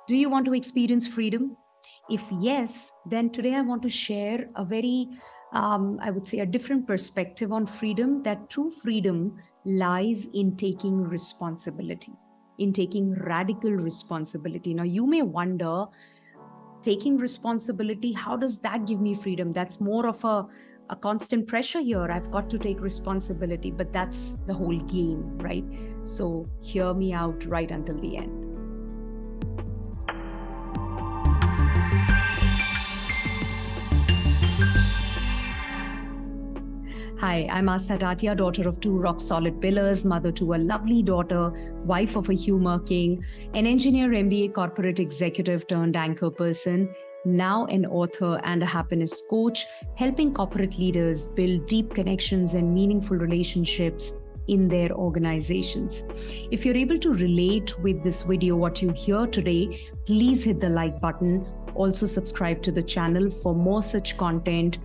Do you want to experience freedom? If yes, then today I want to share a very, I would say, a different perspective on freedom, that true freedom lies in taking responsibility, in taking radical responsibility. Now, you may wonder, taking responsibility, how does that give me freedom? That's more of a constant pressure here. I've got to take responsibility, but that's the whole game, right? So hear me out right until the end. Hi, I'm Aastha Tatia, daughter of two rock-solid pillars, mother to a lovely daughter, wife of a humor king, an engineer, MBA, corporate executive turned anchor person, now an author and a happiness coach, helping corporate leaders build deep connections and meaningful relationships in their organizations. If you're able to relate with this video, what you hear today, please hit the like button. Also subscribe to the channel for more such content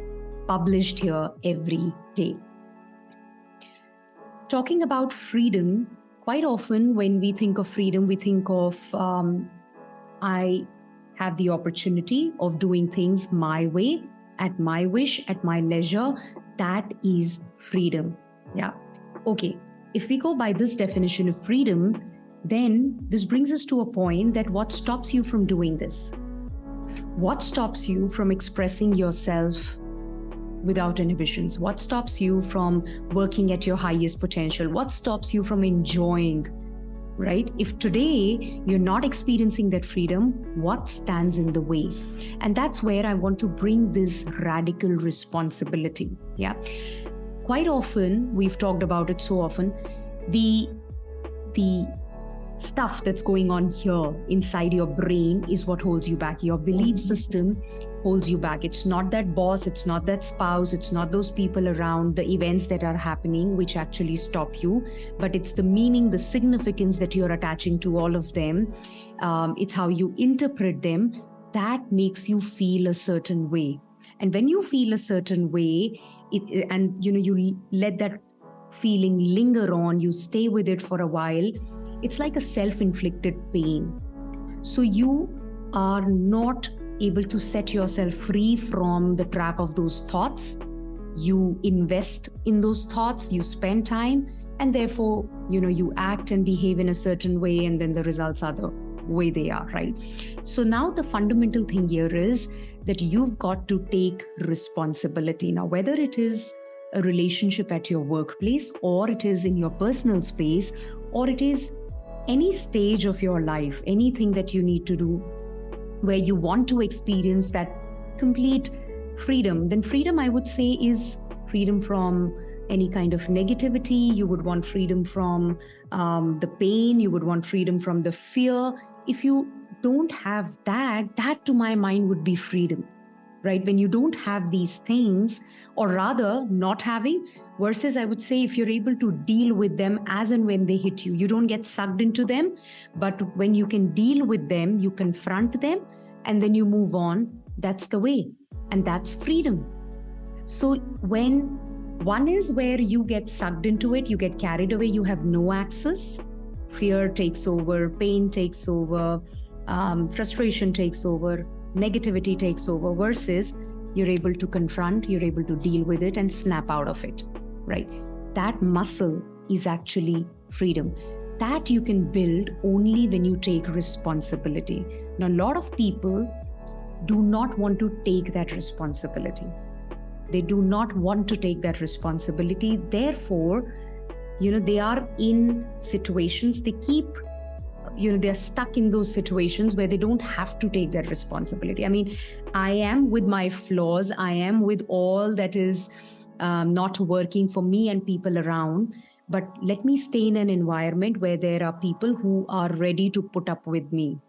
published here every day. Talking about freedom, quite often when we think of freedom, we think of I have the opportunity of doing things my way, at my wish, at my leisure. That is freedom. Yeah. Okay. If we go by this definition of freedom, then this brings us to a point that what stops you from doing this? What stops you from expressing yourself without inhibitions? What stops you from working at your highest potential? What stops you from enjoying, right? If today you're not experiencing that freedom, what stands in the way? And that's where I want to bring this radical responsibility. Yeah. Quite often, we've talked about it so often, the stuff that's going on here inside your brain is what holds you back. Your belief system holds you back. It's not that boss, it's not that spouse, it's not those people around, the events that are happening which actually stop you, but it's the meaning, the significance that you're attaching to all of them. It's how you interpret them that makes you feel a certain way. And when you feel a certain way, you let that feeling linger on, you stay with it for a while, it's like a self-inflicted pain. So you are not able to set yourself free from the trap of those thoughts. You invest in those thoughts, you spend time, and therefore, you act and behave in a certain way, and then the results are the way they are, right? So now the fundamental thing here is that you've got to take responsibility. Now, whether it is a relationship at your workplace, or it is in your personal space, or it is any stage of your life, anything that you need to do where you want to experience that complete freedom, then freedom, I would say, is freedom from any kind of negativity. You would want freedom from the pain. You would want freedom from the fear. If you don't have that to my mind would be freedom, right? When you don't have these things, or rather not having, versus I would say if you're able to deal with them as and when they hit you, you don't get sucked into them, but when you can deal with them, you confront them, and then you move on, that's the way. And that's freedom. So when one is where you get sucked into it, you get carried away, you have no access, fear takes over, pain takes over, frustration takes over, negativity takes over, versus you're able to confront, you're able to deal with it and snap out of it, right? That muscle is actually freedom. That you can build only when you take responsibility. Now, a lot of people do not want to take that responsibility. They do not want to take that responsibility. Therefore, they are in situations, they keep they're stuck in those situations where they don't have to take that responsibility. I mean, I am with my flaws. I am with all that is not working for me and people around. But let me stay in an environment where there are people who are ready to put up with me.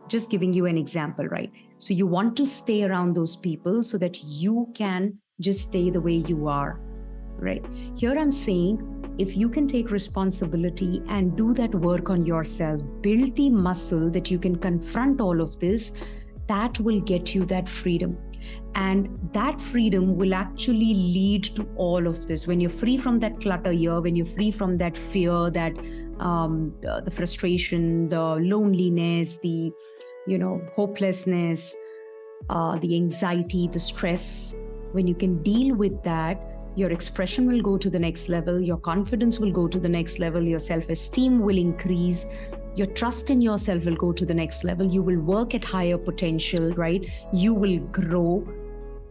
Just giving you an example, right? So you want to stay around those people so that you can just stay the way you are, right? Here I'm saying, if you can take responsibility and do that work on yourself, build the muscle that you can confront all of this, that will get you that freedom. And that freedom will actually lead to all of this. When you're free from that clutter here, when you're free from that fear, that the frustration, the loneliness, the hopelessness, the anxiety, the stress. When you can deal with that, your expression will go to the next level, your confidence will go to the next level, your self-esteem will increase, your trust in yourself will go to the next level, you will work at higher potential, right? You will grow,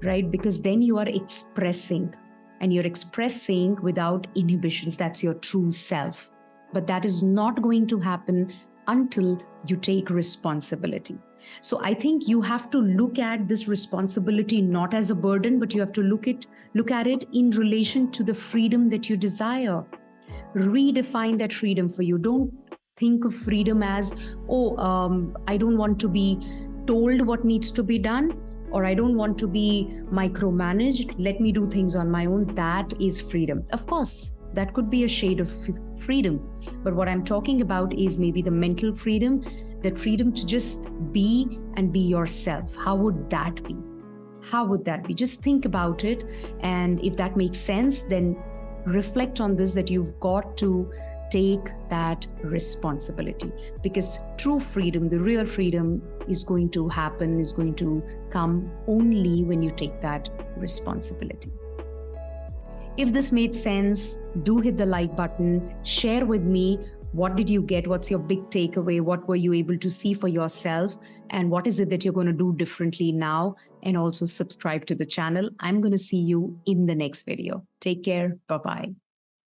right? Because then you are expressing, and you're expressing without inhibitions. That's your true self. But that is not going to happen until you take responsibility. So I think you have to look at this responsibility not as a burden, but you have to look at it in relation to the freedom that you desire. Redefine that freedom for you. Don't think of freedom as, I don't want to be told what needs to be done, or I don't want to be micromanaged. Let me do things on my own. That is freedom. Of course, that could be a shade of freedom. But what I'm talking about is maybe the mental freedom, that freedom to just be and be yourself. How would that be? How would that be? Just think about it. And if that makes sense, then reflect on this, that you've got to take that responsibility, because true freedom, the real freedom, is going to happen, is going to come only when you take that responsibility. If this made sense, do hit the like button, share with me, what did you get? What's your big takeaway? What were you able to see for yourself? And what is it that you're going to do differently now? And also subscribe to the channel. I'm going to see you in the next video. Take care. Bye-bye.